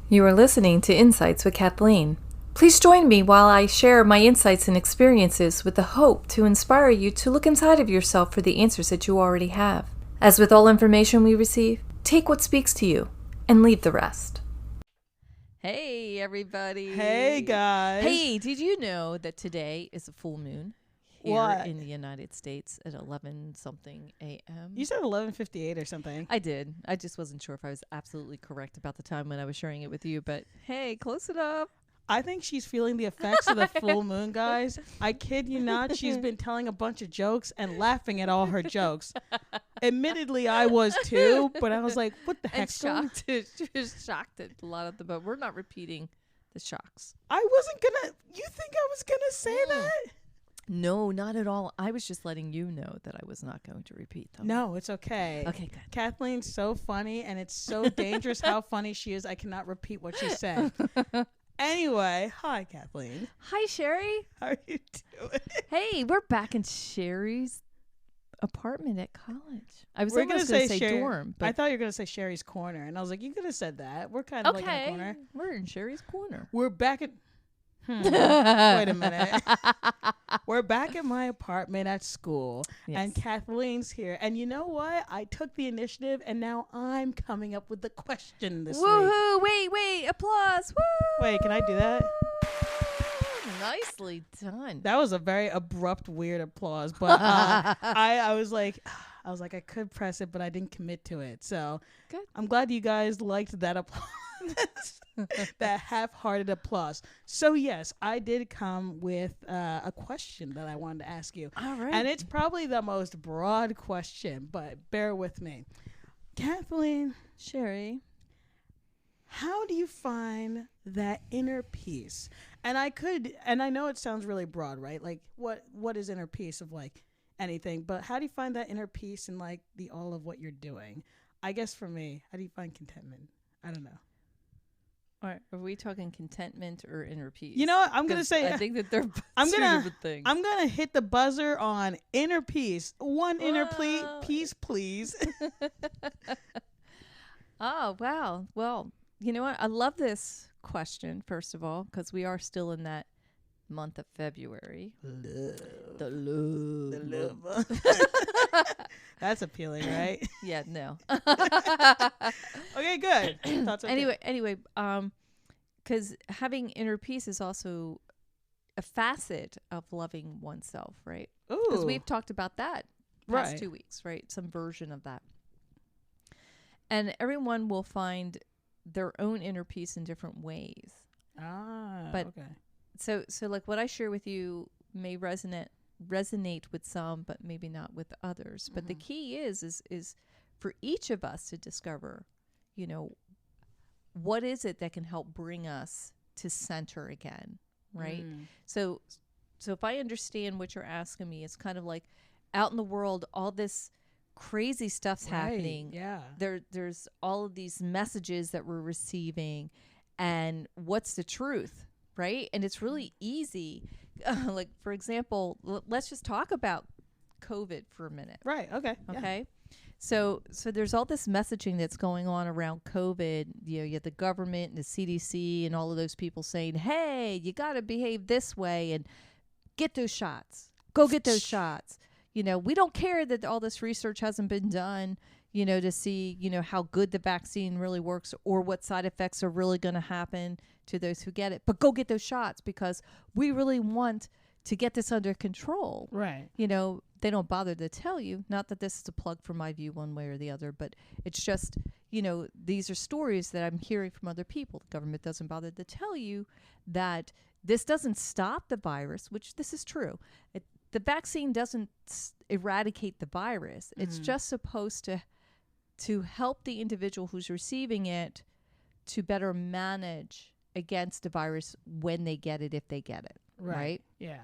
You are listening to Insights with Kathleen. Please join me while I share my insights and experiences with the hope to inspire you to look inside of yourself for the answers that you already have. As with all information we receive, take what speaks to you and leave the rest. Hey, everybody. Hey, guys. Hey, did you know that today is a full moon here What? in the United States at 11-something a.m.? You said 11:58 or something. I did. I just wasn't sure if I was absolutely correct about the time when I was sharing it with you, but hey, close enough. I think she's feeling the effects of the full moon, guys. I kid you not. She's been telling a bunch of jokes and laughing at all her jokes. Admittedly, I was too, but I was like, what the heck? Shocked. She was shocked at a lot of them, but we're not repeating the shocks. I wasn't going to. You think I was going to say that? No, not at all. I was just letting you know that I was not going to repeat them. No, it's okay. Okay, good. Kathleen's so funny, and it's so dangerous how funny she is. I cannot repeat what she said. Anyway, hi, Kathleen. Hi, Sherry. How are you doing? Hey, we're back in Sherry's apartment at college. I was We're almost going to say dorm. But I thought you were going to say Sherry's Corner, and I was like, you could have said that. We're kind of like in a corner. We're in Sherry's corner. We're back at... Wait a minute. We're back at my apartment at school, and Kathleen's here. And you know what? I took the initiative, and now I'm coming up with the question this week. Woohoo! Wait! Applause! Woo! Wait, can I do that? Nicely done. That was a very abrupt, weird applause, but I was like, I could press it, but I didn't commit to it. So good. I'm glad you guys liked that applause. That half-hearted applause. So yes, I did come with a question that I wanted to ask you. All right. And it's probably the most broad question, but bear with me. Kathleen, Sherry, how do you find that inner peace? And I know it sounds really broad, right? Like what is inner peace of like anything, but how do you find that inner peace in like the all of what you're doing? I guess for me, how do you find contentment? I don't know. All right, are we talking contentment or inner peace? You know what? I'm going to say... I think that they're two different things. I'm going to hit the buzzer on inner peace. One inner peace, please. Oh, wow. Well, you know what? I love this question, first of all, because we are still in that month of February. The love. That's appealing, right? Yeah, no. Okay, good. Anyway, because having inner peace is also a facet of loving oneself, right? Because we've talked about that past 2 weeks, right? Some version of that. And everyone will find their own inner peace in different ways. But okay. So like what I share with you may resonate with some, but maybe not with others. But the key is for each of us to discover, you know, what is it that can help bring us to center again, right? So if I understand what you're asking me, it's kind of like out in the world, all this crazy stuff's happening. Yeah. There's all of these messages that we're receiving, and what's the truth, right? And it's really easy. Like, for example, let's just talk about COVID for a minute. Right. Okay. Okay. Yeah. So there's all this messaging that's going on around COVID. You know, you have the government and the CDC and all of those people saying, hey, you got to behave this way and get those shots. Go get those shots. You know, we don't care that all this research hasn't been done, you know, to see, you know, how good the vaccine really works or what side effects are really going to happen to those who get it. But go get those shots because we really want to get this under control. Right. You know, they don't bother to tell you. Not that this is a plug for my view one way or the other, but it's just, you know, these are stories that I'm hearing from other people. The government doesn't bother to tell you that this doesn't stop the virus, which this is true. The vaccine doesn't eradicate the virus. It's just supposed to help the individual who's receiving it to better manage against the virus when they get it, if they get it. Right? Yeah.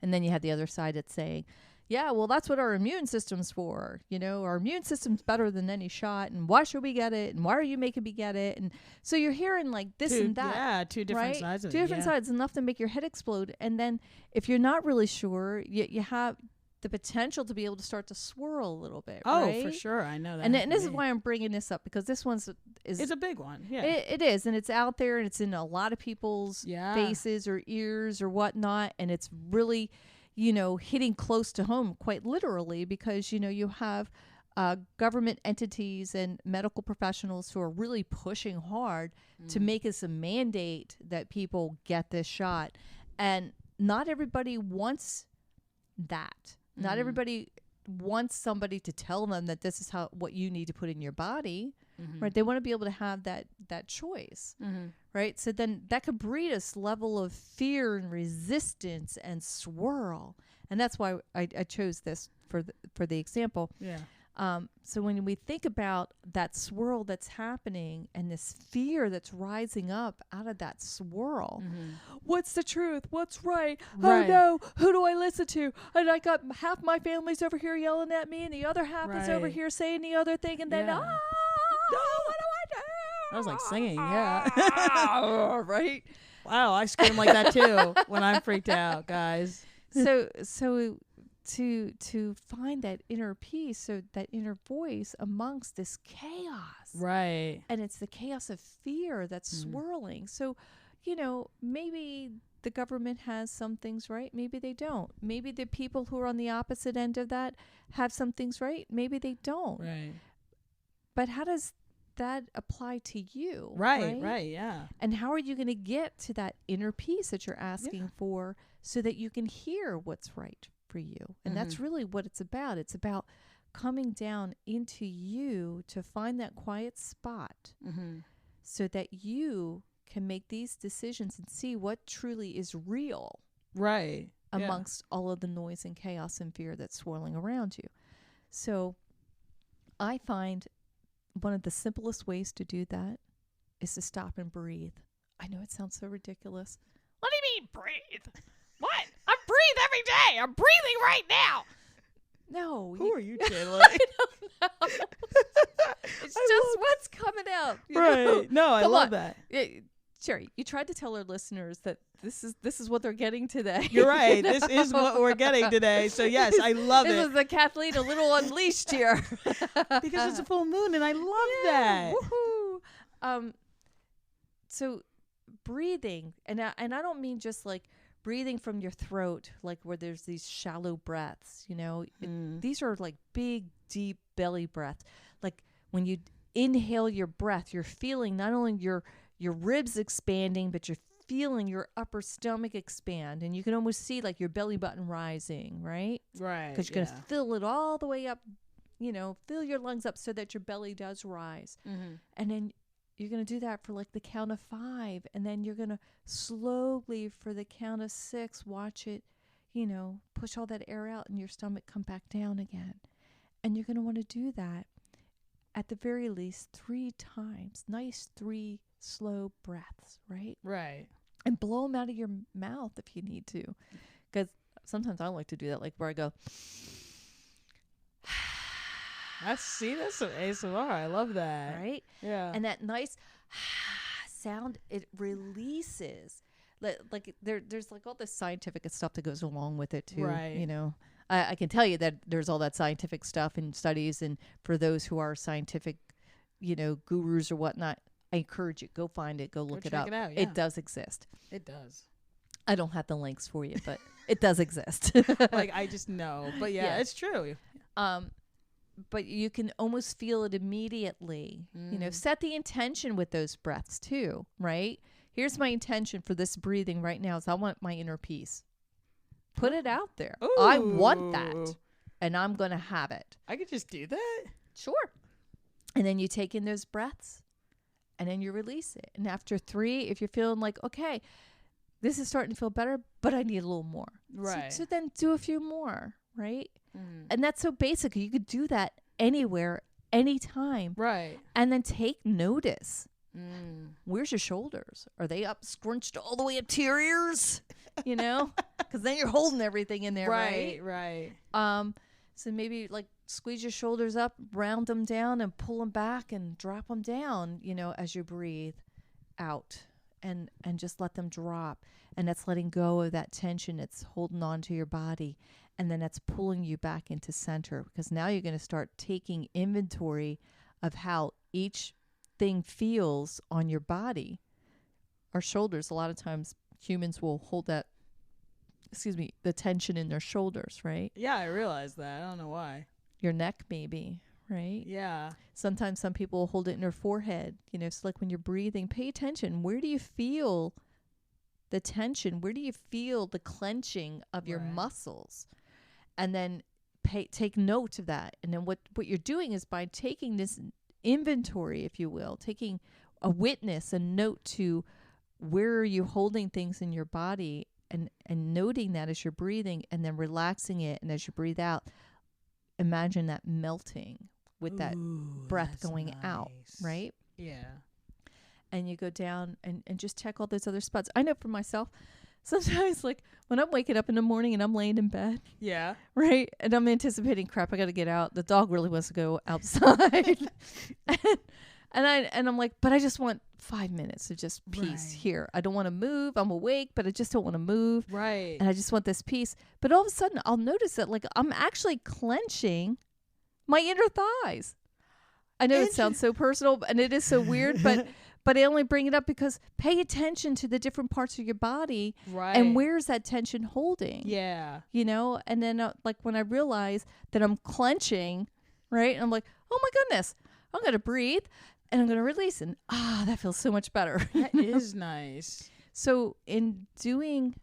And then you have the other side that's saying, yeah, well, that's what our immune system's for. You know, our immune system's better than any shot. And why should we get it? And why are you making me get it? And so you're hearing like this and that. Yeah, two different sides of it. Two different sides, enough to make your head explode. And then if you're not really sure, you have the potential to be able to start to swirl a little bit. Oh, right? for sure. I know that. And this is why I'm bringing this up, because this it's a big one. Yeah, it is. And it's out there, and it's in a lot of people's faces or ears or whatnot. And it's really, hitting close to home, quite literally, because, you have government entities and medical professionals who are really pushing hard to make us a mandate that people get this shot. And not everybody wants that. Not everybody wants somebody to tell them that this is what you need to put in your body, right? They want to be able to have that choice, right? So then that could breed this level of fear and resistance and swirl, and that's why I chose this for the example. Yeah. So when we think about that swirl that's happening and this fear that's rising up out of that swirl, what's the truth? What's right? Oh no, who do I listen to? And I got half my family's over here yelling at me, and the other half is over here saying the other thing, and then what do I do? I was like singing, yeah. Right? Wow, I scream like that too when I'm freaked out, guys. So to find that inner peace, so that inner voice amongst this chaos. Right. And it's the chaos of fear that's swirling. So, maybe the government has some things right. Maybe they don't. Maybe the people who are on the opposite end of that have some things right. Maybe they don't. Right. But how does that apply to you? Right, yeah. And how are you going to get to that inner peace that you're asking for, so that you can hear what's right for you? And that's really what it's about. It's about coming down into you to find that quiet spot, so that you can make these decisions and see what truly is real, right, amongst all of the noise and chaos and fear that's swirling around you. So I find one of the simplest ways to do that is to stop and breathe. I know it sounds so ridiculous. What do you mean breathe? What? I breathe every day. I'm breathing right now. No. Who are you, Chandler? I don't know. It's just what's coming out. Right. No, I love that. Cherry, you tried to tell our listeners that this is what they're getting today. You're right. This is what we're getting today. So yes, I love it. This is the Cathleen a little unleashed here. Because it's a full moon, and I love that. Woohoo. So breathing, and I don't mean just like breathing from your throat, like where there's these shallow breaths, these are like big, deep belly breaths. Like when you inhale your breath, you're feeling not only your ribs expanding, but you're feeling your upper stomach expand, and you can almost see like your belly button rising, right? Right. Because you're going to fill it all the way up, fill your lungs up so that your belly does rise. And then you're going to do that for like the count of 5. And then you're going to slowly, for the count of 6, watch it, push all that air out and your stomach come back down again. And you're going to want to do that at the very least 3 times. Nice 3 slow breaths, right? Right. And blow them out of your mouth if you need to. Because sometimes I like to do that, like where I go... That's some ASMR. I love that. Right? Yeah. And that nice sound, it releases. Like there's like all this scientific stuff that goes along with it too. Right. I can tell you that there's all that scientific stuff and studies, and for those who are scientific, gurus or whatnot, I encourage you, go find it, go look it up. Check it out, yeah. It does exist. It does. I don't have the links for you, but it does exist. Like I just know, but yeah, it's true. But you can almost feel it immediately. Set the intention with those breaths too, right? Here's my intention for this breathing right now is I want my inner peace. Put it out there. Ooh. I want that, and I'm going to have it. I could just do that? Sure. And then you take in those breaths, and then you release it. And after 3, if you're feeling like, okay, this is starting to feel better, but I need a little more. Right. So then do a few more, right? And that's so basic. You could do that anywhere, anytime. Right. And then take notice. Where's your shoulders? Are they up, scrunched all the way up to your ears? Because then you're holding everything in there, right? Right. So maybe like squeeze your shoulders up, round them down, and pull them back and drop them down, as you breathe out, and just let them drop. And that's letting go of that tension. It's holding on to your body. And then that's pulling you back into center, because now you're going to start taking inventory of how each thing feels on your body. Our shoulders, a lot of times humans will hold that, the tension in their shoulders, right? Yeah, I realized that. I don't know why. Your neck maybe, right? Yeah. Sometimes some people will hold it in their forehead. You know, it's like when you're breathing, pay attention. Where do you feel the tension? Where do you feel the clenching of your muscles? And then take note of that. And then what you're doing is, by taking this inventory, if you will, taking a witness, a note to where are you holding things in your body, and noting that as you're breathing, and then relaxing it. And as you breathe out, imagine that melting with that breath going out, right? Yeah. And you go down and just check all those other spots. I know for myself, sometimes, like when I'm waking up in the morning and I'm laying in bed, yeah, right, and I'm anticipating, crap, I got to get out. The dog really wants to go outside, and I'm like, but I just want 5 minutes of just peace here. I don't want to move. I'm awake, but I just don't want to move. Right. And I just want this peace. But all of a sudden, I'll notice that, like, I'm actually clenching my inner thighs. I know it sounds so personal, and it is so weird, but I only bring it up because pay attention to the different parts of your body, and where's that tension holding? Yeah. You know, and then like when I realize that I'm clenching, right, and I'm like, oh my goodness, I'm going to breathe and I'm going to release, and that feels so much better. That is nice. So in doing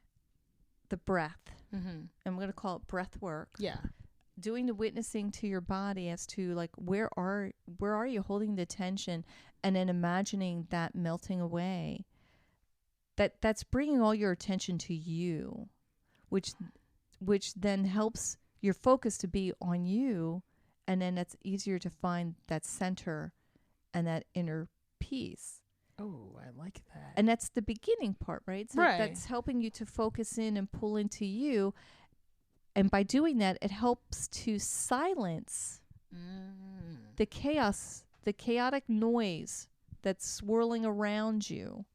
the breath, I'm going to call it breath work. Yeah. Doing the witnessing to your body as to, like, where are you holding the tension, and then imagining that melting away. That's bringing all your attention to you, which then helps your focus to be on you, and then it's easier to find that center and that inner peace. Oh, I like that. And that's the beginning part, right? So that's helping you to focus in and pull into you. And by doing that, it helps to silence the chaos, the chaotic noise that's swirling around you.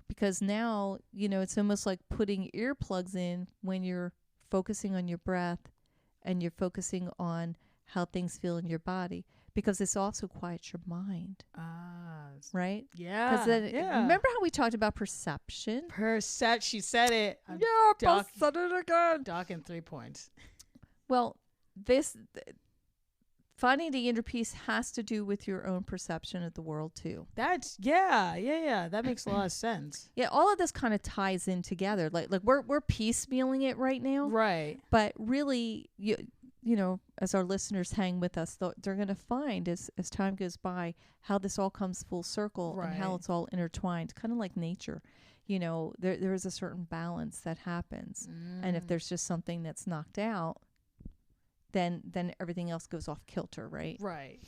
Because now, you know, it's almost like putting earplugs in when you're focusing on your breath and you're focusing on how things feel in your body. Because this also quiets your mind. Right? Yeah. Because remember how we talked about perception? She said it. I said it again. Docking 3 points. Well, finding the inner peace has to do with your own perception of the world too. That's yeah. That makes a lot of sense. Yeah, all of this kind of ties in together. Like we're piecemealing it right now. Right. But really, you know, as our listeners hang with us, they're going to find as time goes by how this all comes full circle and how it's all intertwined, kind of like nature. You know, there is a certain balance that happens. And if there's just something that's knocked out, then everything else goes off kilter, right? Right.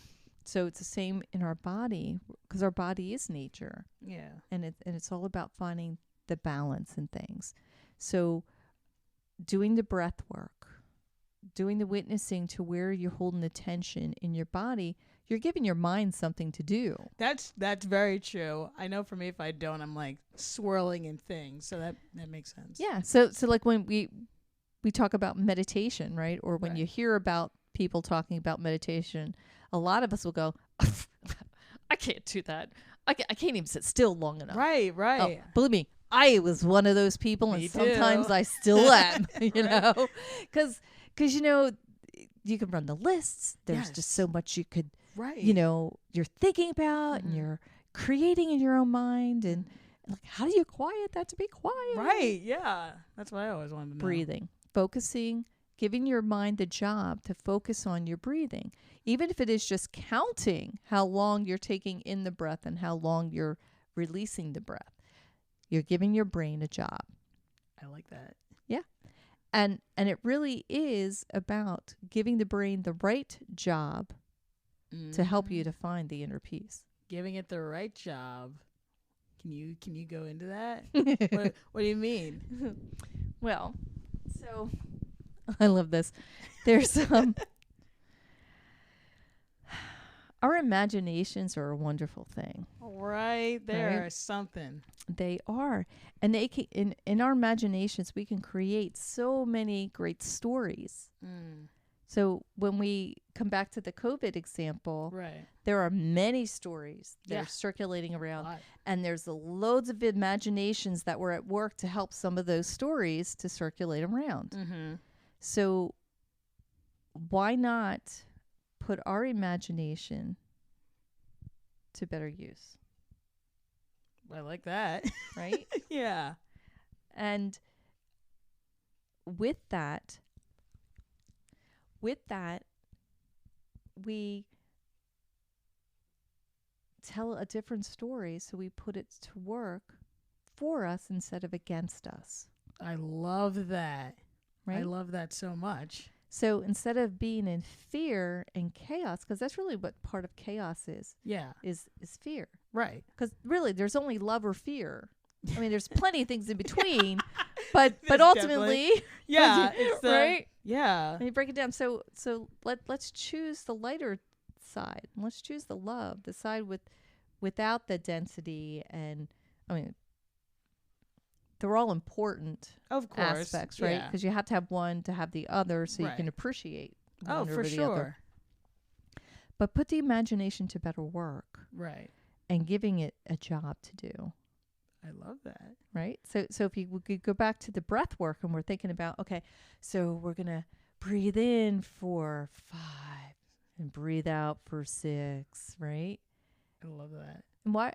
So it's the same in our body, because our body is nature. Yeah. And it's all about finding the balance in things. So doing the breath work, doing the witnessing to where you're holding the tension in your body, you're giving your mind something to do. That's very true. I know for me, if I don't, I'm like swirling in things. So that makes sense. Yeah. So like when we talk about meditation, right? Or when you hear about people talking about meditation, a lot of us will go, I can't do that. I can't even sit still long enough. Right. Oh, believe me, I was one of those people, and sometimes I still am, you know, because, you know, you can run the lists. There's just so much you could, you know, you're thinking about and you're creating in your own mind. And like, how do you quiet that to be quiet? Right. Yeah. That's what I always wanted to know. Breathing, focusing, giving your mind the job to focus on your breathing. Even if it is just counting how long you're taking in the breath and how long you're releasing the breath. You're giving your brain a job. I like that. Yeah. And it really is about giving the brain the right job to help you to find the inner peace. Giving it the right job. Can you go into that? What do you mean? Well, so I love this. There's Our imaginations are a wonderful thing. Right there, something. They are. And they can, in our imaginations, we can create so many great stories. So when we come back to the COVID example, there are many stories that are circulating around. And there's loads of imaginations that were at work to help some of those stories to circulate around. So why not put our imagination to better use? I like that. Right? Yeah. And with that, we tell a different story, so we put it to work for us instead of against us. I love that. Right? I love that so much. So instead of being in fear and chaos, because that's really what part of chaos is. Yeah. Is fear. Right. Because really, there's only love or fear. I mean, there's plenty of things in between, but ultimately, yeah, it's the, right. Yeah. Let me break it down. So let's choose the lighter side. Let's choose the love, the side without the density. And I mean, they're all important, of course, aspects, right? Because you have to have one to have the other, so you can appreciate one over the other. But put the imagination to better work, right? And giving it a job to do. I love that. Right? So if we could go back to the breath work and we're thinking about, okay, so we're going to breathe in for 5 and breathe out for 6, right? I love that. And why?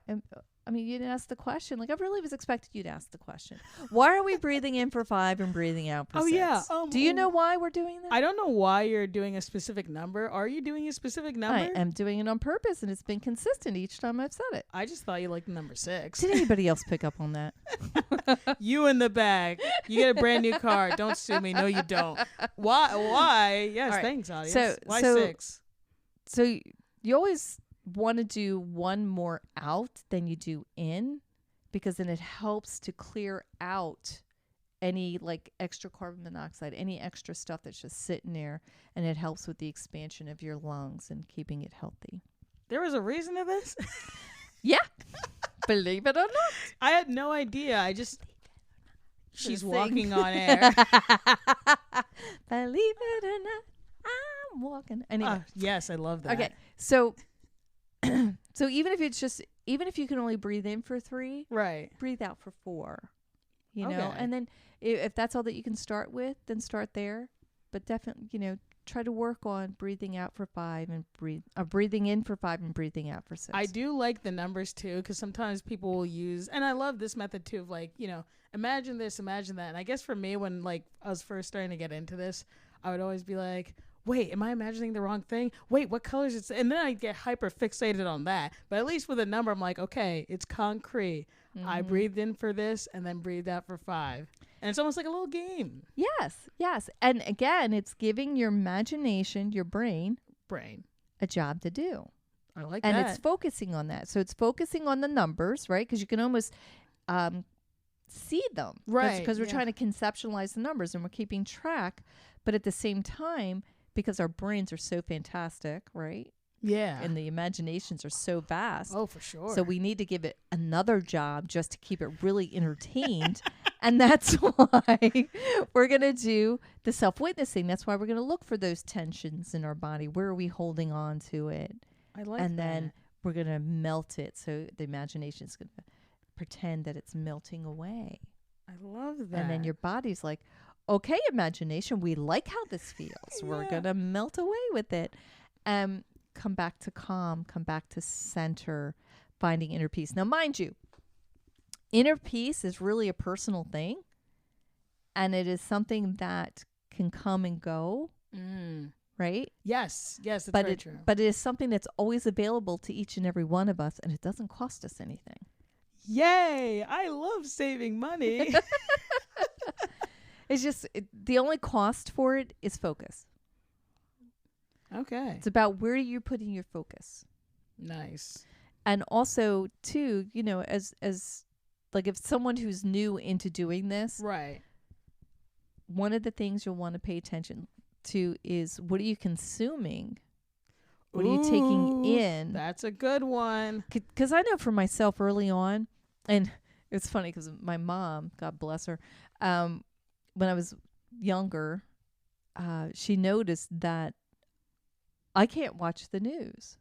I mean, you didn't ask the question. Like, I really was expecting you to ask the question. Why are we breathing in for 5 and breathing out for 6? Yeah. Do you know why we're doing that? I don't know why you're doing a specific number. Are you doing a specific number? I am doing it on purpose, and it's been consistent each time I've said it. I just thought you liked the number 6. Did anybody else pick up on that? You in the bag. You get a brand new car. Don't sue me. No, you don't. Why? Yes, thanks, audience. Why 6? So you always want to do one more out than you do in, because then it helps to clear out any like extra carbon monoxide, any extra stuff that's just sitting there, and it helps with the expansion of your lungs and keeping it healthy. There was a reason to this? Yeah. Believe it or not. I had no idea. She's walking on air. Believe it or not, I'm walking. Anyway. Yes, I love that. Okay. So even if you can only breathe in for 3, right, breathe out for 4, you know, and then if that's all that you can start with, then start there. But definitely, try to work on breathing out for 5 and breathing in for 5 and breathing out for 6. I do like the numbers too, because sometimes people will use, and I love this method too, of like, imagine this, imagine that. And I guess for me, when like I was first starting to get into this, I would always be like, wait, am I imagining the wrong thing? Wait, what color is it? And then I get hyper fixated on that. But at least with a number, I'm like, okay, it's concrete. I breathed in for this and then breathed out for 5. And it's almost like a little game. Yes. And again, it's giving your imagination, your brain, a job to do. I like that. And that. it's focusing on that. So it's focusing on the numbers, right? Because you can almost see them. Right. Because we're trying to conceptualize the numbers and we're keeping track. But at the same time, because our brains are so fantastic, right? Yeah. And the imaginations are so vast. Oh, for sure. So we need to give it another job just to keep it really entertained. And that's why we're going to do the self-witnessing. That's why we're going to look for those tensions in our body. Where are we holding on to it? I like and that. Then we're going to melt it. So the imagination is going to pretend that it's melting away. I love that. And then your body's like, okay, imagination, we like how this feels. We're going to melt away with it. Come back to calm, come back to center, finding inner peace. Now, mind you, inner peace is really a personal thing, and it is something that can come and go, right? Yes, that's very true. But it is something that's always available to each and every one of us, and it doesn't cost us anything. Yay! I love saving money. It's just the only cost for it is focus. Okay. It's about where you're putting your focus. Nice. And also, too, as like if someone who's new into doing this, right, one of the things you'll want to pay attention to is, what are you consuming What are you taking in? That's a good one. Because I know for myself early on, and it's funny because my mom, God bless her, when I was younger, she noticed that I can't watch the news.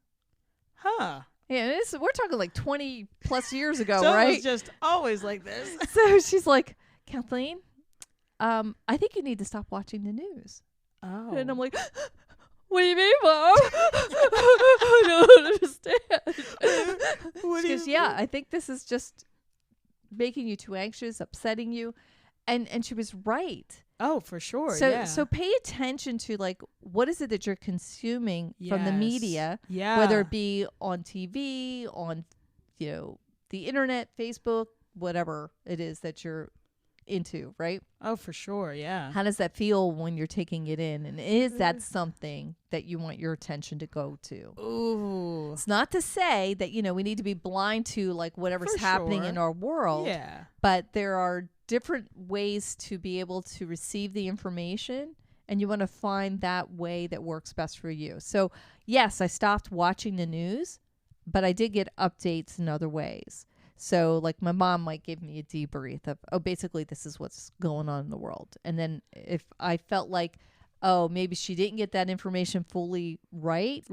Huh. Yeah, we're talking like 20 plus years ago, so right? It was just always like this. So she's like, Kathleen, I think you need to stop watching the news. Oh. And I'm like, what do you mean, Mom? I don't understand. She goes, yeah, I think this is just making you too anxious, upsetting you. And she was right. Oh, for sure. So pay attention to like what is it that you're consuming from the media, whether it be on TV, on the internet, Facebook, whatever it is that you're into, right? Oh, for sure. Yeah. How does that feel when you're taking it in? And is that something that you want your attention to go to? Ooh. It's not to say that, we need to be blind to like whatever's happening in our world. Yeah. But there are different ways to be able to receive the information, and you want to find that way that works best for you. So, yes, I stopped watching the news, but I did get updates in other ways. So like my mom might give me a debrief of, basically this is what's going on in the world. And then if I felt like, maybe she didn't get that information fully right,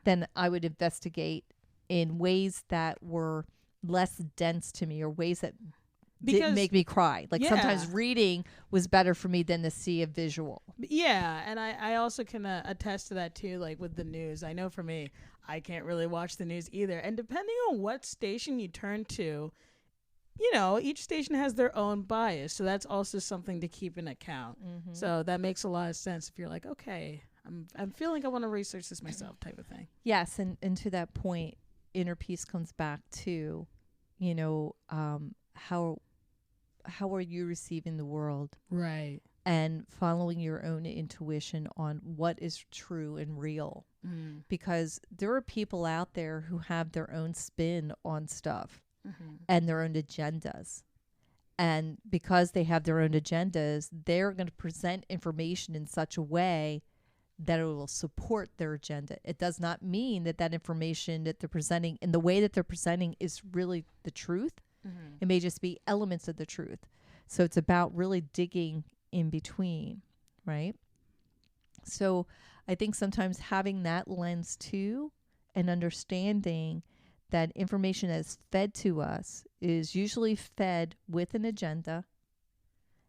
then I would investigate in ways that were less dense to me, or ways that didn't make me cry. Like sometimes reading was better for me than to see a visual. Yeah, and I also can attest to that too, like with the news. I know for me, I can't really watch the news either. And depending on what station you turn to, each station has their own bias. So that's also something to keep in account. Mm-hmm. So that makes a lot of sense if you're like, okay, I'm feeling I want to research this myself type of thing. Yes, and to that point, inner peace comes back to, how are you receiving the world? Right. And following your own intuition on what is true and real. Mm. Because there are people out there who have their own spin on stuff and their own agendas. And because they have their own agendas, they're going to present information in such a way that it will support their agenda. It does not mean that information that they're presenting in the way that they're presenting is really the truth. Mm-hmm. It may just be elements of the truth. So it's about really digging in between, right? So I think sometimes having that lens too, and understanding that information that is fed to us is usually fed with an agenda,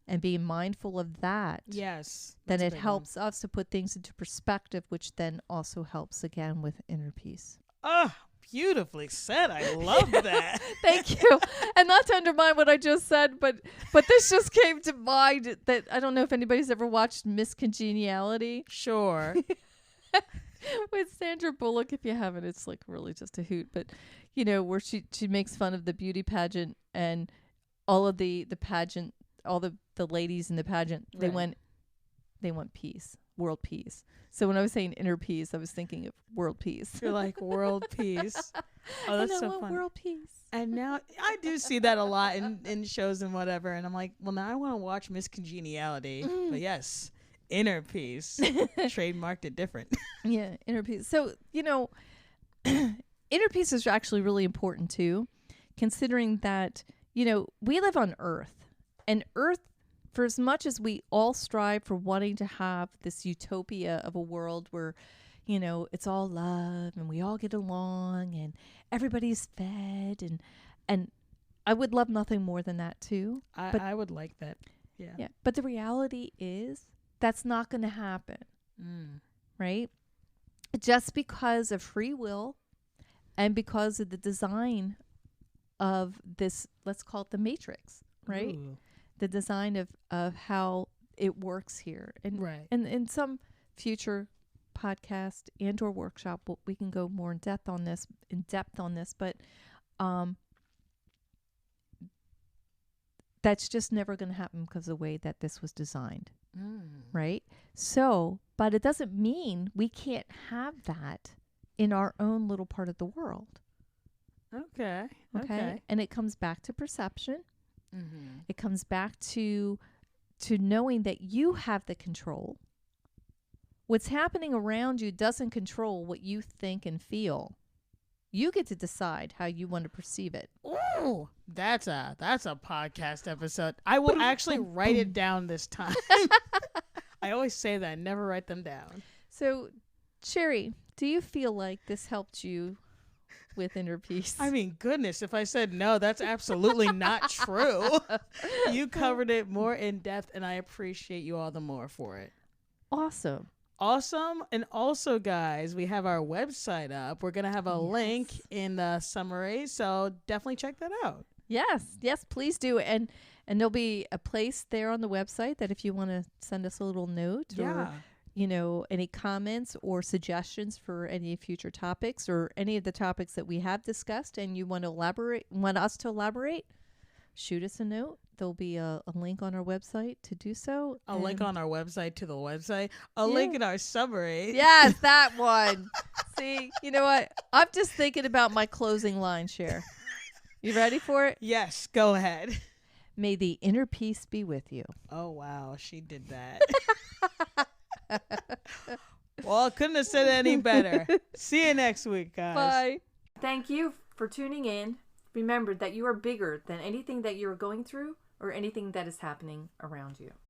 and being mindful of that. Yes. Then it helps us to put things into perspective, which then also helps again with inner peace. Oh, beautifully said. I love that. Thank you. And not to undermine what I just said, but this just came to mind that I don't know if anybody's ever watched Miss Congeniality. Sure. With Sandra Bullock. If you haven't, it's like really just a hoot. But, where she makes fun of the beauty pageant, and all of the pageant, all the ladies in the pageant, they want peace, world peace. So when I was saying inner peace, I was thinking of world peace. You're like, world peace. Oh, that's so fun. World peace. And now I do see that a lot in shows and whatever. And I'm like, well, now I want to watch Miss Congeniality. But yes, inner peace. Trademarked it different. Yeah, inner peace. So, inner peace is actually really important too, considering that, we live on Earth. And Earth, for as much as we all strive for wanting to have this utopia of a world where, it's all love and we all get along and everybody's fed, and I would love nothing more than that too. I would like that. Yeah. Yeah. But the reality is that's not going to happen. Right? Just because of free will and because of the design of this, let's call it the matrix, right? Ooh. The design of how it works here. And and in some future podcast and or workshop, we can go more in depth on this, but that's just never going to happen because of the way that this was designed. Right? So, but it doesn't mean we can't have that in our own little part of the world. Okay. And it comes back to perception. It comes back to knowing that you have the control What's happening around you doesn't control what you think and feel. You get to decide how you want to perceive it. Ooh, that's a podcast episode. I will actually write it down this time. I always say that, I never write them down. So, Cherry, do you feel like this helped you with inner peace? I mean, goodness, if I said no, that's absolutely not true. You covered it more in depth, and I appreciate you all the more for it. Awesome. And also, guys, we have our website up. We're going to have a link in the summary, so definitely check that out. Yes, please do. And there'll be a place there on the website that if you want to send us a little note or, any comments or suggestions for any future topics or any of the topics that we have discussed and you want us to elaborate, shoot us a note. There'll be a link on our website to do so. A link on our website to the website. A link in our summary. Yes, that one. See, you know what? I'm just thinking about my closing line, Cher. You ready for it? Yes, go ahead. May the inner peace be with you. Oh, wow. She did that. Well, I couldn't have said it any better. See you next week, guys. Bye. Thank you for tuning in. Remember that you are bigger than anything that you are going through or anything that is happening around you.